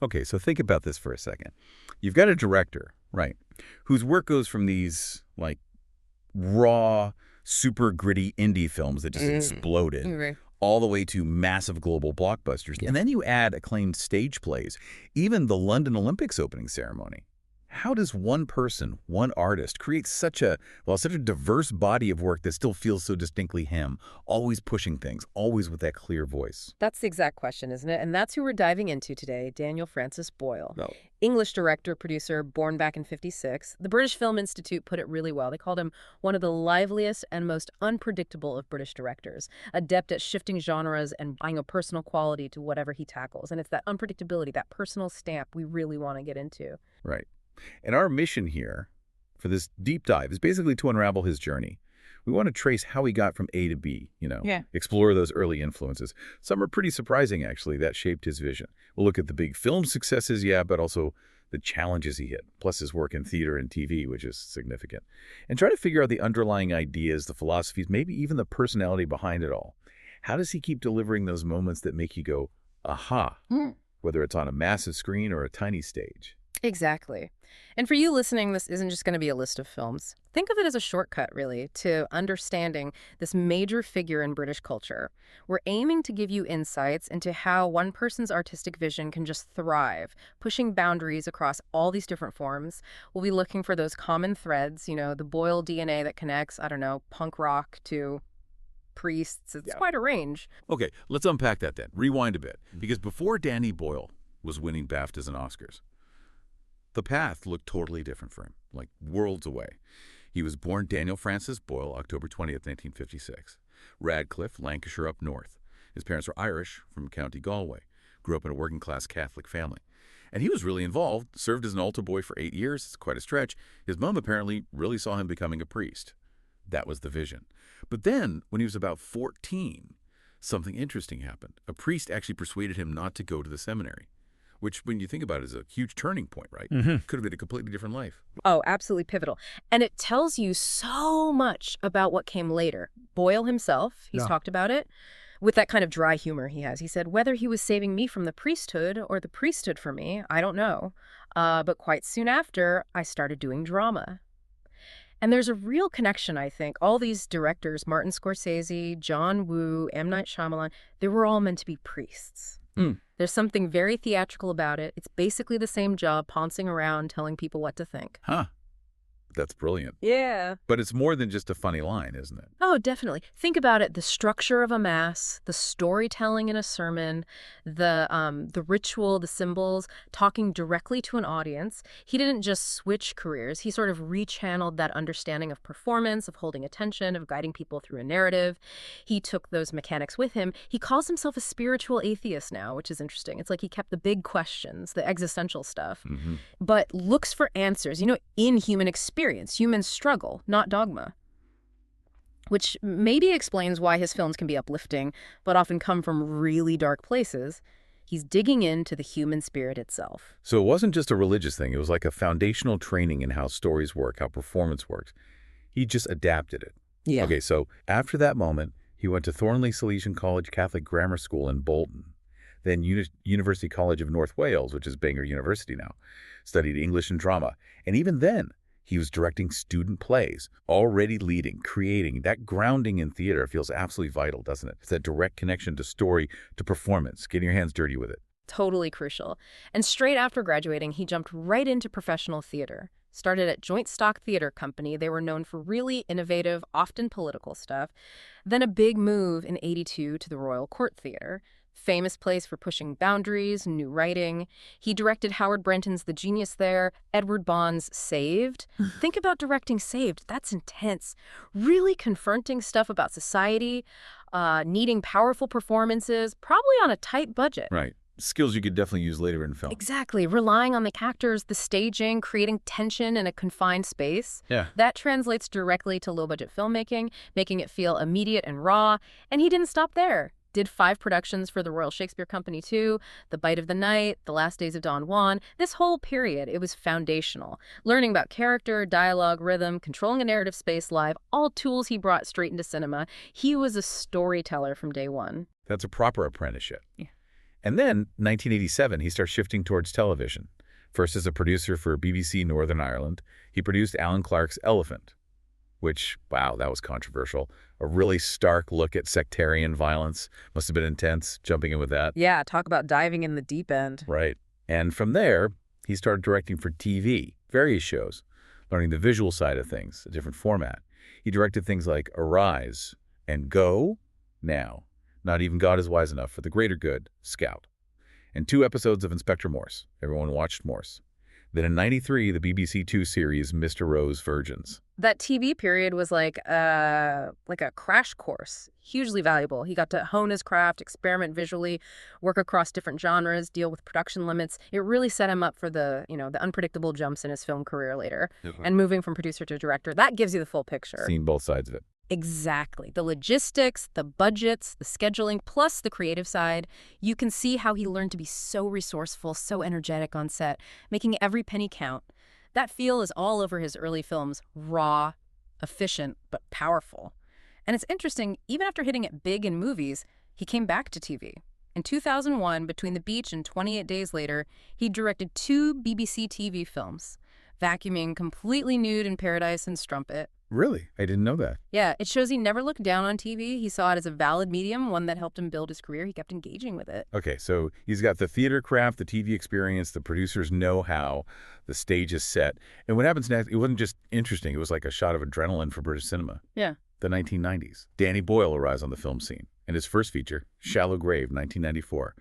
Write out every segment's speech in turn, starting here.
Okay, so think about this for a second. You've got a director, right, whose work goes from these, like, raw, super gritty indie films that just exploded, Right. all the way to massive global blockbusters. And then you add acclaimed stage plays, even the London Olympics opening ceremony. How does one person, one artist, create such a diverse body of work that still feels so distinctly him, always pushing things, always with that clear voice? That's the exact question, isn't it? And that's who we're diving into today, Daniel Francis Boyle. No. English director, producer, born back in '56. The British Film Institute put it really well. They called him one of the liveliest and most unpredictable of British directors, adept at shifting genres and bringing a personal quality to whatever he tackles. And it's that unpredictability, that personal stamp we really want to get into. Right. And our mission here for this deep dive is basically to unravel his journey. We want to trace how he got from A to B, explore those early influences. Some are pretty surprising, actually, that shaped his vision. We'll look at the big film successes, but also the challenges he hit, plus his work in theater and TV, which is significant. And try to figure out the underlying ideas, the philosophies, maybe even the personality behind it all. How does he keep delivering those moments that make you go, aha, whether it's on a massive screen or a tiny stage? Exactly. And for you listening, this isn't just going to be a list of films. Think of it as a shortcut, really, to understanding this major figure in British culture. We're aiming to give you insights into how one person's artistic vision can just thrive, pushing boundaries across all these different forms. We'll be looking for those common threads, the Boyle DNA that connects, punk rock to priests. It's quite a range. Okay, let's unpack that then. Rewind a bit. Because before Danny Boyle was winning BAFTAs and Oscars, the path looked totally different for him, like worlds away. He was born Daniel Francis Boyle, October 20th, 1956. Radcliffe, Lancashire up north. His parents were Irish from County Galway. Grew up in a working-class Catholic family. And he was really involved, served as an altar boy for 8 years. It's quite a stretch. His mom apparently really saw him becoming a priest. That was the vision. But then, when he was about 14, something interesting happened. A priest actually persuaded him not to go to the seminary. Which, when you think about it, is a huge turning point, right? Could have been a completely different life. Oh, absolutely pivotal. And it tells you so much about what came later. Boyle himself, he's talked about it, with that kind of dry humor he has. He said, whether he was saving me from the priesthood or the priesthood for me, I don't know. But quite soon after, I started doing drama. And there's a real connection, I think. All these directors, Martin Scorsese, John Woo, M. Night Shyamalan, they were all meant to be priests. There's something very theatrical about it. It's basically the same job, pouncing around, telling people what to think. Huh. That's brilliant. Yeah. But it's more than just a funny line, isn't it? Oh, definitely. Think about it, the structure of a mass, the storytelling in a sermon, the ritual, the symbols, talking directly to an audience. He didn't just switch careers. He sort of rechanneled that understanding of performance, of holding attention, of guiding people through a narrative. He took those mechanics with him. He calls himself a spiritual atheist now, which is interesting. It's like he kept the big questions, the existential stuff, but looks for answers, in human experience. Human struggle, not dogma. Which maybe explains why his films can be uplifting, but often come from really dark places. He's digging into the human spirit itself. So it wasn't just a religious thing. It was like a foundational training in how stories work, how performance works. He just adapted it. Yeah. Okay, so after that moment, he went to Thornley Salesian College Catholic Grammar School in Bolton, then University College of North Wales, which is Bangor University now, studied English and drama. And even then, he was directing student plays, already leading, creating. That grounding in theater feels absolutely vital, doesn't it? It's that direct connection to story, to performance, getting your hands dirty with it. Totally crucial. And straight after graduating, he jumped right into professional theater. Started at Joint Stock Theater Company. They were known for really innovative, often political stuff. Then a big move in '82 to the Royal Court Theater. Famous place for pushing boundaries, new writing. He directed Howard Brenton's The Genius there, Edward Bond's Saved. Think about directing Saved. That's intense. Really confronting stuff about society, needing powerful performances, probably on a tight budget. Right. Skills you could definitely use later in film. Exactly. Relying on the actors, the staging, creating tension in a confined space. Yeah. That translates directly to low-budget filmmaking, making it feel immediate and raw. And he didn't stop there. Did 5 productions for the Royal Shakespeare Company too, The Bite of the Night, The Last Days of Don Juan. This whole period, it was foundational. Learning about character, dialogue, rhythm, controlling a narrative space live, all tools he brought straight into cinema. He was a storyteller from day one. That's a proper apprenticeship. Yeah. And then, 1987, he starts shifting towards television. First as a producer for BBC Northern Ireland, he produced Alan Clark's Elephant, which, wow, that was controversial. A really stark look at sectarian violence. Must have been intense, jumping in with that. Yeah, talk about diving in the deep end. Right. And from there, he started directing for TV, various shows, learning the visual side of things, a different format. He directed things like Arise and Go, Now, Not Even God Is Wise Enough for the Greater Good, Scout, and 2 episodes of Inspector Morse. Everyone watched Morse. Then in 93, the BBC 2 series Mr. Rose Virgins. That TV period was like a crash course, hugely valuable. He got to hone his craft, experiment visually, work across different genres, deal with production limits. It really set him up for the unpredictable jumps in his film career later. Okay. And moving from producer to director, that gives you the full picture. Seen both sides of it. Exactly. The logistics, the budgets, the scheduling, plus the creative side. You can see how he learned to be so resourceful, so energetic on set, making every penny count. That feel is all over his early films, raw, efficient, but powerful. And it's interesting, even after hitting it big in movies, he came back to TV. In 2001, Between the Beach and 28 Days Later, he directed 2 BBC TV films, Vacuuming, completely nude in Paradise and Strumpet. Really? I didn't know that. Yeah, it shows he never looked down on TV. He saw it as a valid medium, one that helped him build his career. He kept engaging with it. Okay, so he's got the theater craft, the TV experience, the producers know-how, the stage is set. And what happens next, it wasn't just interesting. It was like a shot of adrenaline for British cinema. Yeah. The 1990s. Danny Boyle arrives on the film scene. And his first feature, Shallow Grave, 1994.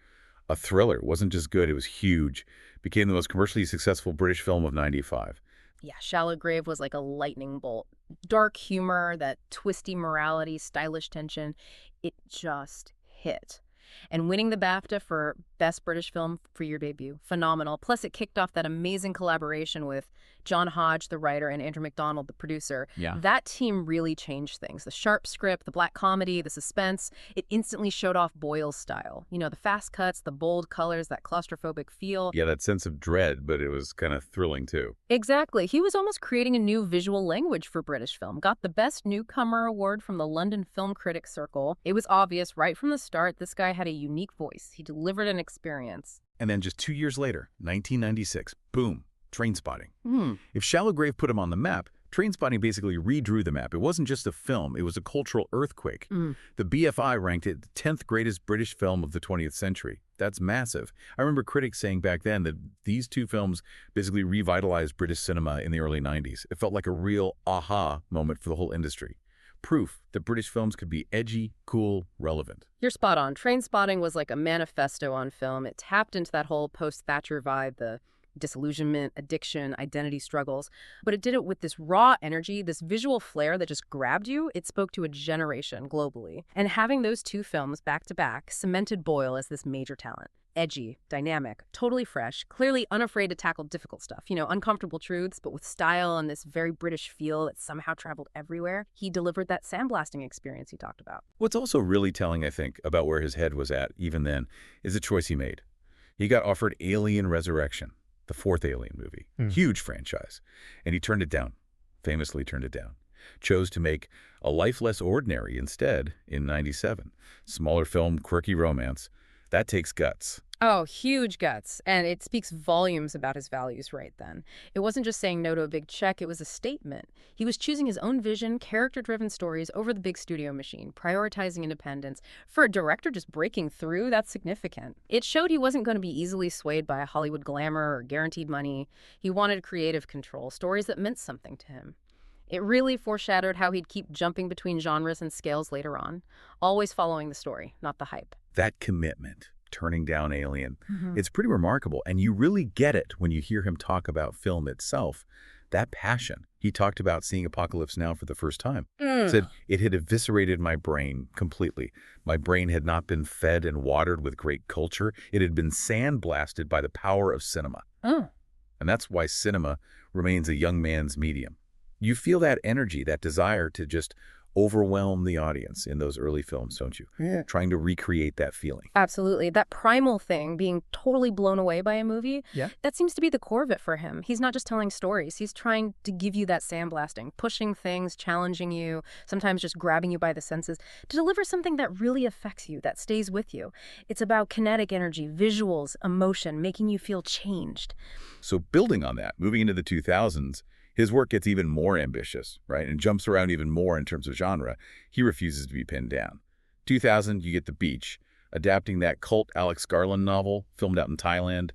A thriller. It wasn't just good, it was huge. Became the most commercially successful British film of 95. Yeah, Shallow Grave was like a lightning bolt. Dark humor, that twisty morality, stylish tension. It just hit. And winning the BAFTA for Best British Film for your debut. Phenomenal. Plus, it kicked off that amazing collaboration with John Hodge, the writer, and Andrew McDonald, the producer. Yeah. That team really changed things. The sharp script, the black comedy, the suspense, it instantly showed off Boyle's style. You know, the fast cuts, the bold colors, that claustrophobic feel. Yeah, that sense of dread, but it was kind of thrilling too. Exactly. He was almost creating a new visual language for British film. Got the Best Newcomer award from the London Film Critics Circle. It was obvious right from the start this guy had a unique voice. He delivered an experience. And then just 2 years later, 1996, boom, Trainspotting. If Shallow Grave put him on the map, Trainspotting basically redrew the map. It wasn't just a film, it was a cultural earthquake. The BFI ranked it the 10th greatest British film of the 20th century. That's massive. I remember critics saying back then that these 2 films basically revitalized British cinema in the early 90s. It felt like a real aha moment for the whole industry. Proof that British films could be edgy, cool, relevant. You're spot on. Trainspotting was like a manifesto on film. It tapped into that whole post-Thatcher vibe, the disillusionment, addiction, identity struggles. But it did it with this raw energy, this visual flair that just grabbed you. It spoke to a generation globally. And having those 2 films back to back cemented Boyle as this major talent. Edgy, dynamic, totally fresh, clearly unafraid to tackle difficult stuff. You know, uncomfortable truths, but with style and this very British feel that somehow traveled everywhere. He delivered that sandblasting experience he talked about. What's also really telling, I think, about where his head was at even then is the choice he made. He got offered Alien Resurrection, the 4th Alien movie. Huge franchise. And he turned it down, famously turned it down. Chose to make A Life Less Ordinary instead in 97. Smaller film, quirky romance. That takes guts. Oh, huge guts. And it speaks volumes about his values right then. It wasn't just saying no to a big check, it was a statement. He was choosing his own vision, character-driven stories over the big studio machine, prioritizing independence. For a director just breaking through, that's significant. It showed he wasn't going to be easily swayed by Hollywood glamour or guaranteed money. He wanted creative control, stories that meant something to him. It really foreshadowed how he'd keep jumping between genres and scales later on, always following the story, not the hype. That commitment, turning down Alien, it's pretty remarkable. And you really get it when you hear him talk about film itself. That passion. He talked about seeing Apocalypse Now for the first time. Said, it had eviscerated my brain completely. My brain had not been fed and watered with great culture. It had been sandblasted by the power of cinema. And that's why cinema remains a young man's medium. You feel that energy, that desire to just overwhelm the audience in those early films, don't you? Yeah. Trying to recreate that feeling. Absolutely. That primal thing, being totally blown away by a movie, Yeah. that seems to be the core of it for him. He's not just telling stories. He's trying to give you that sandblasting, pushing things, challenging you, sometimes just grabbing you by the senses, to deliver something that really affects you, that stays with you. It's about kinetic energy, visuals, emotion, making you feel changed. So building on that, moving into the 2000s, his work gets even more ambitious, right, and jumps around even more in terms of genre. He refuses to be pinned down. 2000, you get The Beach, adapting that cult Alex Garland novel, filmed out in Thailand.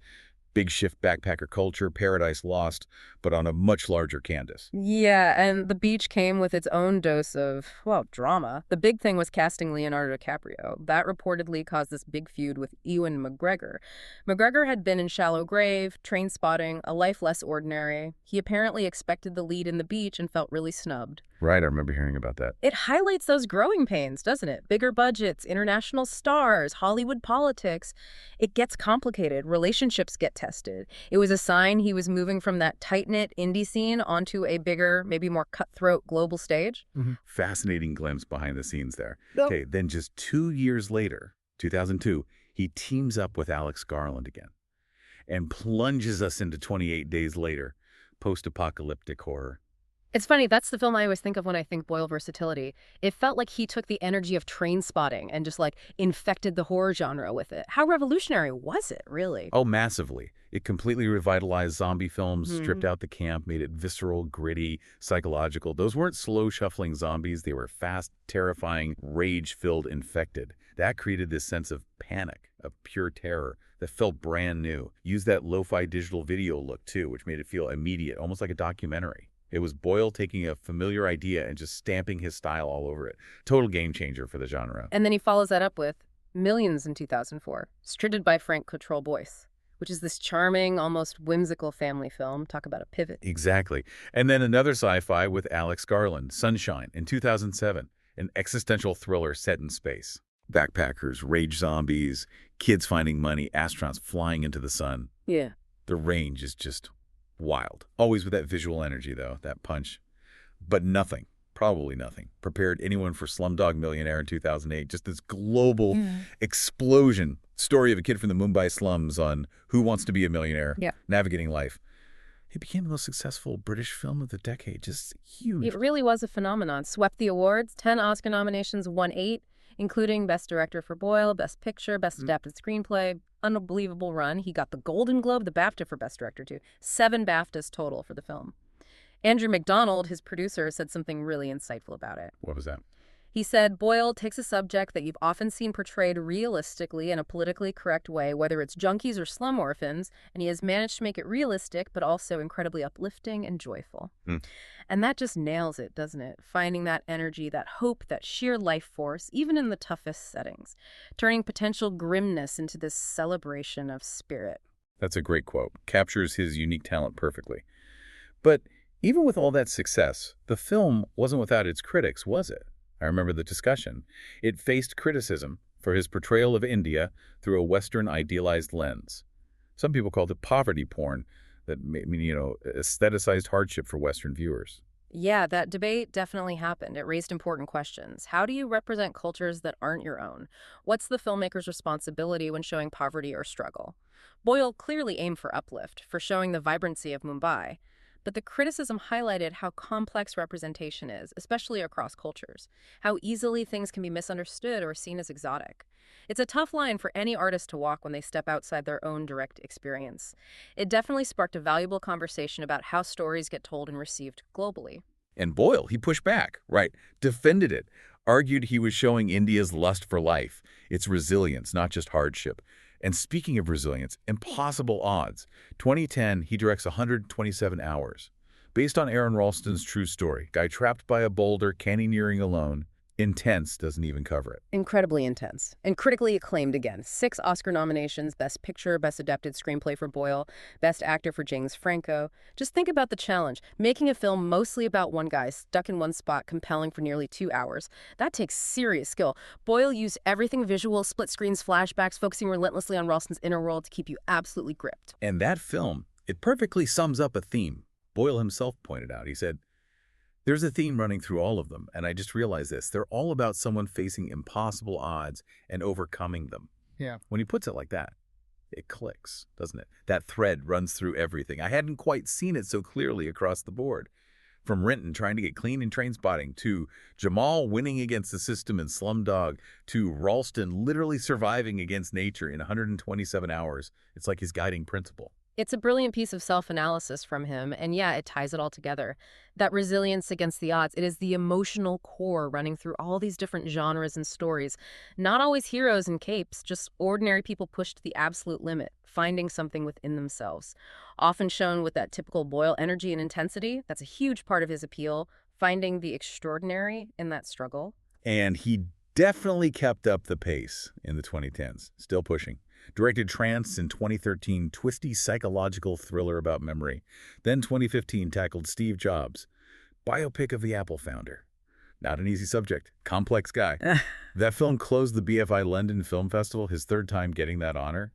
Big shift backpacker culture, Paradise Lost, but on a much larger canvas. Yeah, and The Beach came with its own dose of, well, drama. The big thing was casting Leonardo DiCaprio. That reportedly caused this big feud with Ewan McGregor. McGregor had been in Shallow Grave, Trainspotting, A Life Less Ordinary. He apparently expected the lead in The Beach and felt really snubbed. Right, I remember hearing about that. It highlights those growing pains, doesn't it? Bigger budgets, international stars, Hollywood politics. It gets complicated. Relationships get tested. It was a sign he was moving from that tight-knit indie scene onto a bigger, maybe more cutthroat global stage. Fascinating glimpse behind the scenes there. Yep. Okay, then just 2 years later, 2002, he teams up with Alex Garland again and plunges us into 28 Days Later, post-apocalyptic horror. It's funny, that's the film I always think of when I think Boyle versatility. It felt like he took the energy of Trainspotting and just infected the horror genre with it. How revolutionary was it, really? Oh, massively. It completely revitalized zombie films, stripped out the camp, made it visceral, gritty, psychological. Those weren't slow shuffling zombies. They were fast, terrifying, rage-filled, infected. That created this sense of panic, of pure terror that felt brand new. Used that lo-fi digital video look, too, which made it feel immediate, almost like a documentary. It was Boyle taking a familiar idea and just stamping his style all over it. Total game changer for the genre. And then he follows that up with Millions in 2004, scripted by Frank Cottrell Boyce, which is this charming, almost whimsical family film. Talk about a pivot. Exactly. And then another sci-fi with Alex Garland, Sunshine, in 2007, an existential thriller set in space. Backpackers, rage zombies, kids finding money, astronauts flying into the sun. Yeah. The range is just wild. Always with that visual energy, though, that punch. But nothing, probably nothing, prepared anyone for Slumdog Millionaire in 2008. Just this global explosion. Story of a kid from the Mumbai slums on who wants to be a millionaire, navigating life. It became the most successful British film of the decade. Just huge. It really was a phenomenon. Swept the awards, 10 Oscar nominations, won 8, including Best Director for Boyle, Best Picture, Best Adapted Screenplay. Unbelievable run. He got the Golden Globe, the BAFTA for Best Director, too. 7 BAFTAs total for the film. Andrew McDonald, his producer, said something really insightful about it. What was that? He said, Boyle takes a subject that you've often seen portrayed realistically in a politically correct way, whether it's junkies or slum orphans, and he has managed to make it realistic, but also incredibly uplifting and joyful. And that just nails it, doesn't it? Finding that energy, that hope, that sheer life force, even in the toughest settings. Turning potential grimness into this celebration of spirit. That's a great quote. Captures his unique talent perfectly. But even with all that success, the film wasn't without its critics, was it? I remember the discussion. It faced criticism for his portrayal of India through a Western idealized lens. Some people called it poverty porn, that aestheticized hardship for Western viewers. Yeah, that debate definitely happened. It raised important questions. How do you represent cultures that aren't your own? What's the filmmaker's responsibility when showing poverty or struggle? Boyle clearly aimed for uplift, for showing the vibrancy of Mumbai. But the criticism highlighted how complex representation is, especially across cultures, how easily things can be misunderstood or seen as exotic. It's a tough line for any artist to walk when they step outside their own direct experience. It definitely sparked a valuable conversation about how stories get told and received globally. And Boyle, he pushed back, right? Defended it. Argued he was showing India's lust for life, its resilience, not just hardship. And speaking of resilience, impossible odds. 2010, he directs 127 Hours. Based on Aaron Ralston's true story. Guy trapped by a boulder, canyoneering alone. Intense doesn't even cover it. Incredibly intense. And critically acclaimed again. 6 Oscar nominations, Best Picture, Best Adapted Screenplay for Boyle, Best Actor for James Franco. Just think about the challenge. Making a film mostly about one guy, stuck in one spot, compelling for nearly 2 hours. That takes serious skill. Boyle used everything visual, split screens, flashbacks, focusing relentlessly on Ralston's inner world to keep you absolutely gripped. And that film, it perfectly sums up a theme Boyle himself pointed out. He said, There's a theme running through all of them, and I just realized this. They're all about someone facing impossible odds and overcoming them. Yeah. When he puts it like that, it clicks, doesn't it? That thread runs through everything. I hadn't quite seen it so clearly across the board. From Renton trying to get clean in Trainspotting, to Jamal winning against the system in Slumdog, to Ralston literally surviving against nature in 127 hours. It's like his guiding principle. It's a brilliant piece of self-analysis from him, and yeah, it ties it all together. That resilience against the odds, it is the emotional core running through all these different genres and stories. Not always heroes in capes, just ordinary people pushed to the absolute limit, finding something within themselves. Often shown with that typical Boyle energy and intensity, that's a huge part of his appeal, finding the extraordinary in that struggle. And he definitely kept up the pace in the 2010s, still pushing. Directed Trance in 2013, twisty psychological thriller about memory. Then 2015 tackled Steve Jobs, biopic of the Apple founder. Not an easy subject, complex guy. That film closed the BFI London Film Festival, his third time getting that honor.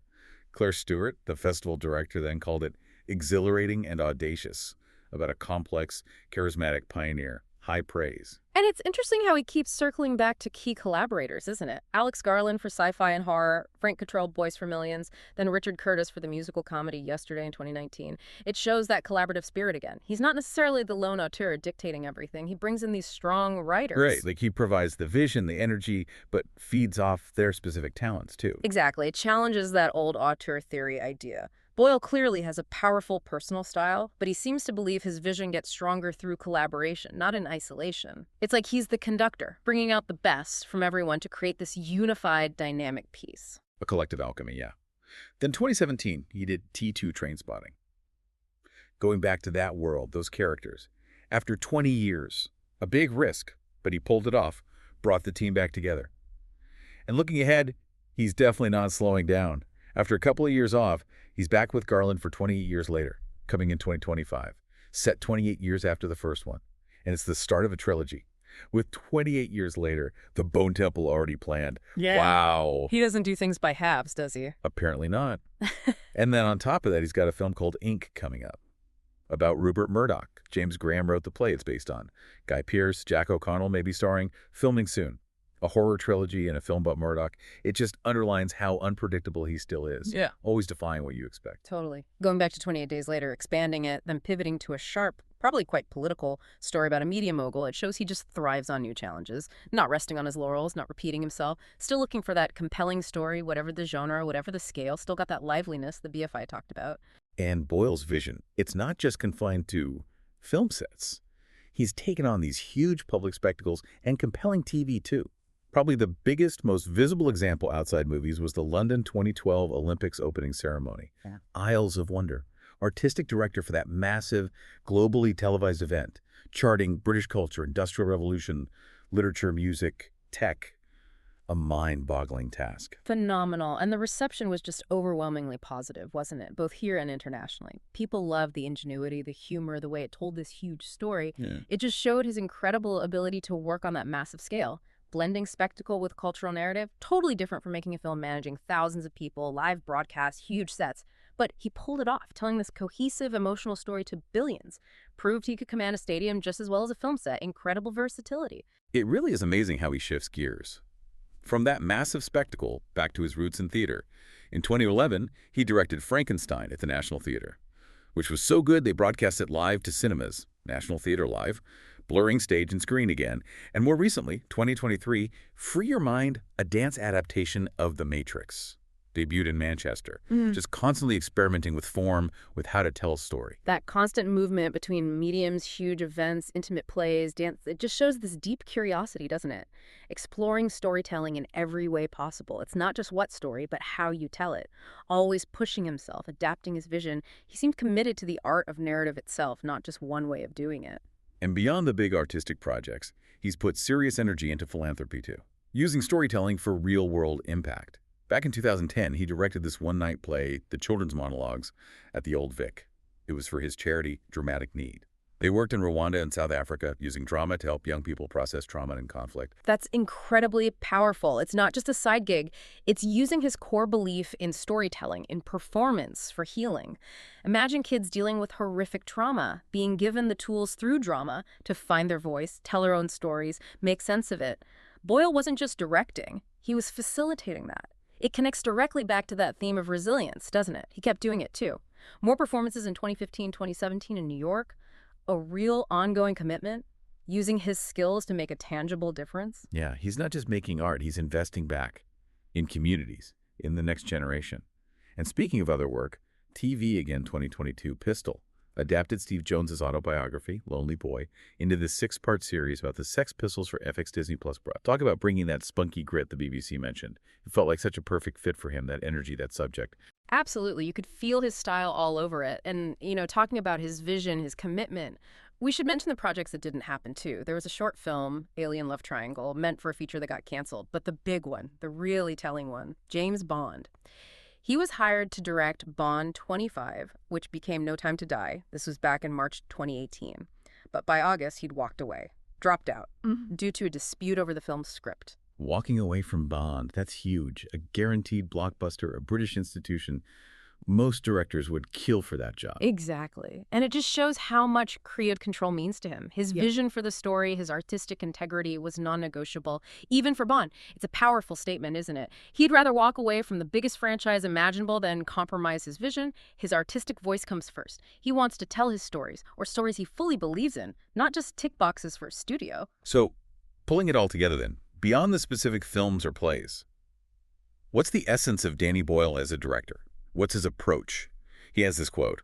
Claire Stewart, the festival director, then called it exhilarating and audacious, about a complex, charismatic pioneer. High praise. And it's interesting how he keeps circling back to key collaborators, isn't it? Alex Garland for sci-fi and horror, Frank Cottrell, Boys for Millions, then Richard Curtis for the musical comedy Yesterday in 2019. It shows that collaborative spirit again. He's not necessarily the lone auteur dictating everything. He brings in these strong writers. Right, like he provides the vision, the energy, but feeds off their specific talents too. Exactly. It challenges that old auteur theory idea. Boyle clearly has a powerful personal style, but he seems to believe his vision gets stronger through collaboration, not in isolation. It's like he's the conductor, bringing out the best from everyone to create this unified, dynamic piece. A collective alchemy, yeah. Then 2017, he did T2 Trainspotting. Going back to that world, those characters. After 20 years, a big risk, but he pulled it off, brought the team back together. And looking ahead, he's definitely not slowing down. After a couple of years off, he's back with Garland for 28 years later, coming in 2025, set 28 years after the first one. And it's the start of a trilogy. With 28 years later, the Bone Temple already planned. Yeah. Wow. He doesn't do things by halves, does he? Apparently not. And then on top of that, he's got a film called Ink coming up, about Rupert Murdoch. James Graham wrote the play it's based on. Guy Pearce, Jack O'Connell may be starring, filming soon. A horror trilogy and a film about Murdoch. It just underlines how unpredictable he still is. Yeah. Always defying what you expect. Totally. Going back to 28 Days Later, expanding it, then pivoting to a sharp, probably quite political story about a media mogul. It shows he just thrives on new challenges, not resting on his laurels, not repeating himself, still looking for that compelling story, whatever the genre, whatever the scale, still got that liveliness the BFI talked about. And Boyle's vision, it's not just confined to film sets. He's taken on these huge public spectacles and compelling TV too. Probably the biggest, most visible example outside movies was the London 2012 Olympics opening ceremony. Yeah. Isles of Wonder, artistic director for that massive, globally televised event, charting British culture, industrial revolution, literature, music, tech. A mind-boggling task. Phenomenal. And the reception was just overwhelmingly positive, wasn't it? Both here and internationally. People loved the ingenuity, the humor, the way it told this huge story. Yeah. It just showed his incredible ability to work on that massive scale. Blending spectacle with cultural narrative, totally different from making a film managing thousands of people, live broadcasts, huge sets. But he pulled it off, telling this cohesive, emotional story to billions. Proved he could command a stadium just as well as a film set. Incredible versatility. It really is amazing how he shifts gears. From that massive spectacle back to his roots in theater. In 2011, he directed Frankenstein at the National Theater, which was so good they broadcast it live to cinemas, National Theater Live, blurring stage and screen again, and more recently, 2023, Free Your Mind, a dance adaptation of The Matrix, debuted in Manchester, just constantly experimenting with form, with how to tell a story. That constant movement between mediums, huge events, intimate plays, dance, it just shows this deep curiosity, doesn't it? Exploring storytelling in every way possible. It's not just what story, but how you tell it. Always pushing himself, adapting his vision. He seemed committed to the art of narrative itself, not just one way of doing it. And beyond the big artistic projects, he's put serious energy into philanthropy too, using storytelling for real-world impact. Back in 2010, he directed this one-night play, The Children's Monologues, at the Old Vic. It was for his charity, Dramatic Need. They worked in Rwanda and South Africa using drama to help young people process trauma and conflict. That's incredibly powerful. It's not just a side gig. It's using his core belief in storytelling, in performance for healing. Imagine kids dealing with horrific trauma, being given the tools through drama to find their voice, tell their own stories, make sense of it. Boyle wasn't just directing. He was facilitating that. It connects directly back to that theme of resilience, doesn't it? He kept doing it too. More performances in 2015, 2017 in New York. A real ongoing commitment, using his skills to make a tangible difference. Yeah, he's not just making art, he's investing back in communities, in the next generation. And speaking of other work, TV again 2022, Pistol, adapted Steve Jones's autobiography, Lonely Boy, into this 6-part series about the Sex Pistols for FX Disney Plus. Talk about bringing that spunky grit the BBC mentioned. It felt like such a perfect fit for him, that energy, that subject. Absolutely. You could feel his style all over it. And, talking about his vision, his commitment, we should mention the projects that didn't happen, too. There was a short film, Alien Love Triangle, meant for a feature that got canceled. But the big one, the really telling one, James Bond. He was hired to direct Bond 25, which became No Time to Die. This was back in March 2018. But by August, he'd walked away, dropped out, due to a dispute over the film's script. Walking away from Bond, that's huge. A guaranteed blockbuster, a British institution. Most directors would kill for that job. Exactly. And it just shows how much creative control means to him. His vision for the story, his artistic integrity was non-negotiable, even for Bond. It's a powerful statement, isn't it? He'd rather walk away from the biggest franchise imaginable than compromise his vision. His artistic voice comes first. He wants to tell his stories, or stories he fully believes in, not just tick boxes for a studio. So, pulling it all together then, beyond the specific films or plays, what's the essence of Danny Boyle as a director? What's his approach? He has this quote,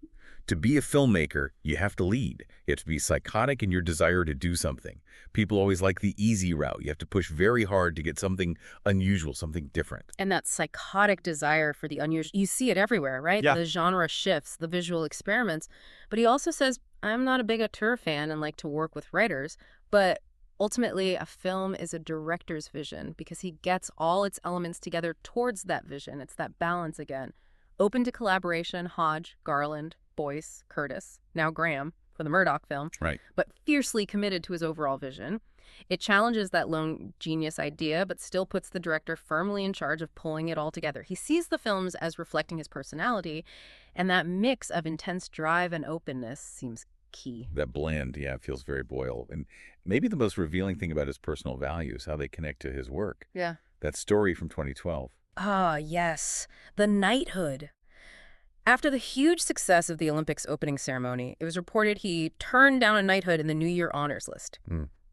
"To be a filmmaker, you have to lead. You have to be psychotic in your desire to do something. People always like the easy route. You have to push very hard to get something unusual, something different." And that psychotic desire for the unusual, you see it everywhere, right? Yeah. The genre shifts, the visual experiments. But he also says, I'm not a big auteur fan and like to work with writers, but ultimately, a film is a director's vision because he gets all its elements together towards that vision. It's that balance again. Open to collaboration, Hodge, Garland, Boyce, Curtis, now Graham for the Murdoch film, Right. but fiercely committed to his overall vision. It challenges that lone genius idea, but still puts the director firmly in charge of pulling it all together. He sees the films as reflecting his personality, and that mix of intense drive and openness seems key. That blend, yeah, feels very Boyle. And maybe the most revealing thing about his personal values, how they connect to his work. Yeah. That story from 2012. Ah, yes. The knighthood. After the huge success of the Olympics opening ceremony, it was reported he turned down a knighthood in the New Year honors list.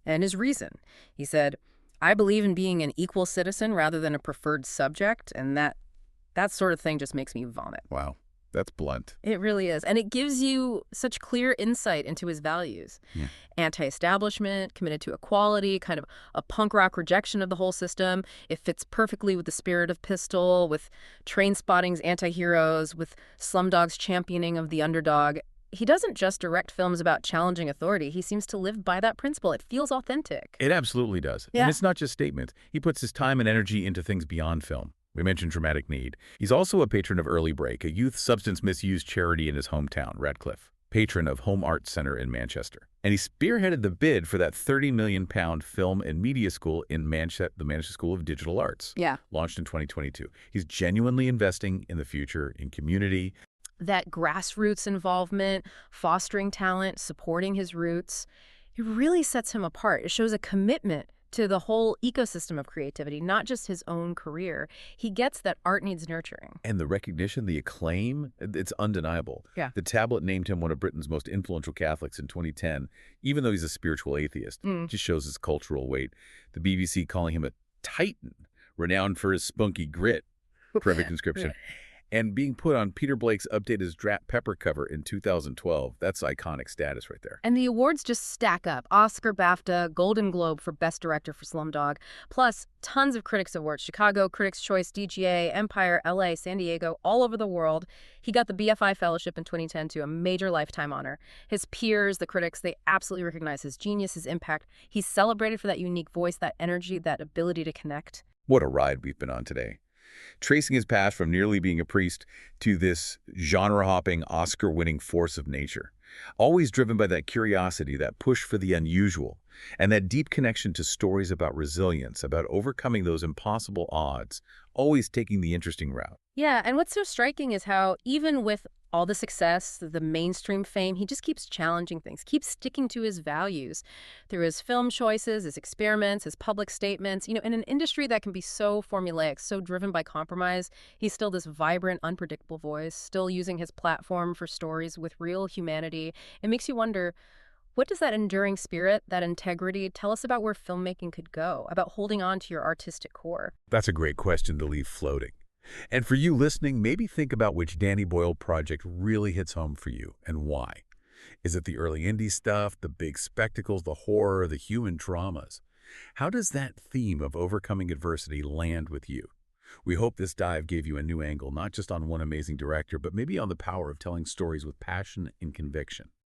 And his reason, he said, I believe in being an equal citizen rather than a preferred subject, and that sort of thing just makes me vomit. Wow. That's blunt. It really is. And it gives you such clear insight into his values. Yeah. Anti-establishment, committed to equality, kind of a punk rock rejection of the whole system. It fits perfectly with the spirit of Pistol, with Trainspotting's anti-heroes, with Slumdog's championing of the underdog. He doesn't just direct films about challenging authority. He seems to live by that principle. It feels authentic. It absolutely does. Yeah. And it's not just statements. He puts his time and energy into things beyond film. We mentioned Dramatic Need. He's also a patron of Early Break, a youth substance misuse charity in his hometown, Radcliffe, patron of Home Arts Centre in Manchester. And he spearheaded the bid for that £30 million film and media school in Manchester, the Manchester School of Digital Arts, launched in 2022. He's genuinely investing in the future, in community. That grassroots involvement, fostering talent, supporting his roots, it really sets him apart. It shows a commitment to the whole ecosystem of creativity, not just his own career. He gets that art needs nurturing. And the recognition, the acclaim, it's undeniable. Yeah. The Tablet named him one of Britain's most influential Catholics in 2010, even though he's a spiritual atheist. Just shows his cultural weight. The BBC calling him a titan, renowned for his spunky grit. Perfect description. And being put on Peter Blake's updated Drat Pepper cover in 2012. That's iconic status right there. And the awards just stack up. Oscar, BAFTA, Golden Globe for Best Director for Slumdog, plus tons of critics awards. Chicago, Critics' Choice, DGA, Empire, LA, San Diego, all over the world. He got the BFI Fellowship in 2010 too, a major lifetime honor. His peers, the critics, they absolutely recognize his genius, his impact. He's celebrated for that unique voice, that energy, that ability to connect. What a ride we've been on today. Tracing his path from nearly being a priest to this genre-hopping, Oscar-winning force of nature. Always driven by that curiosity, that push for the unusual, and that deep connection to stories about resilience, about overcoming those impossible odds, always taking the interesting route. Yeah, and what's so striking is how even with all the success, the mainstream fame, he just keeps challenging things, keeps sticking to his values through his film choices, his experiments, his public statements. In an industry that can be so formulaic, so driven by compromise, he's still this vibrant, unpredictable voice, still using his platform for stories with real humanity. It makes you wonder, what does that enduring spirit, that integrity, tell us about where filmmaking could go, about holding on to your artistic core? That's a great question to leave floating. And for you listening, maybe think about which Danny Boyle project really hits home for you and why. Is it the early indie stuff, the big spectacles, the horror, the human dramas? How does that theme of overcoming adversity land with you? We hope this dive gave you a new angle, not just on one amazing director, but maybe on the power of telling stories with passion and conviction.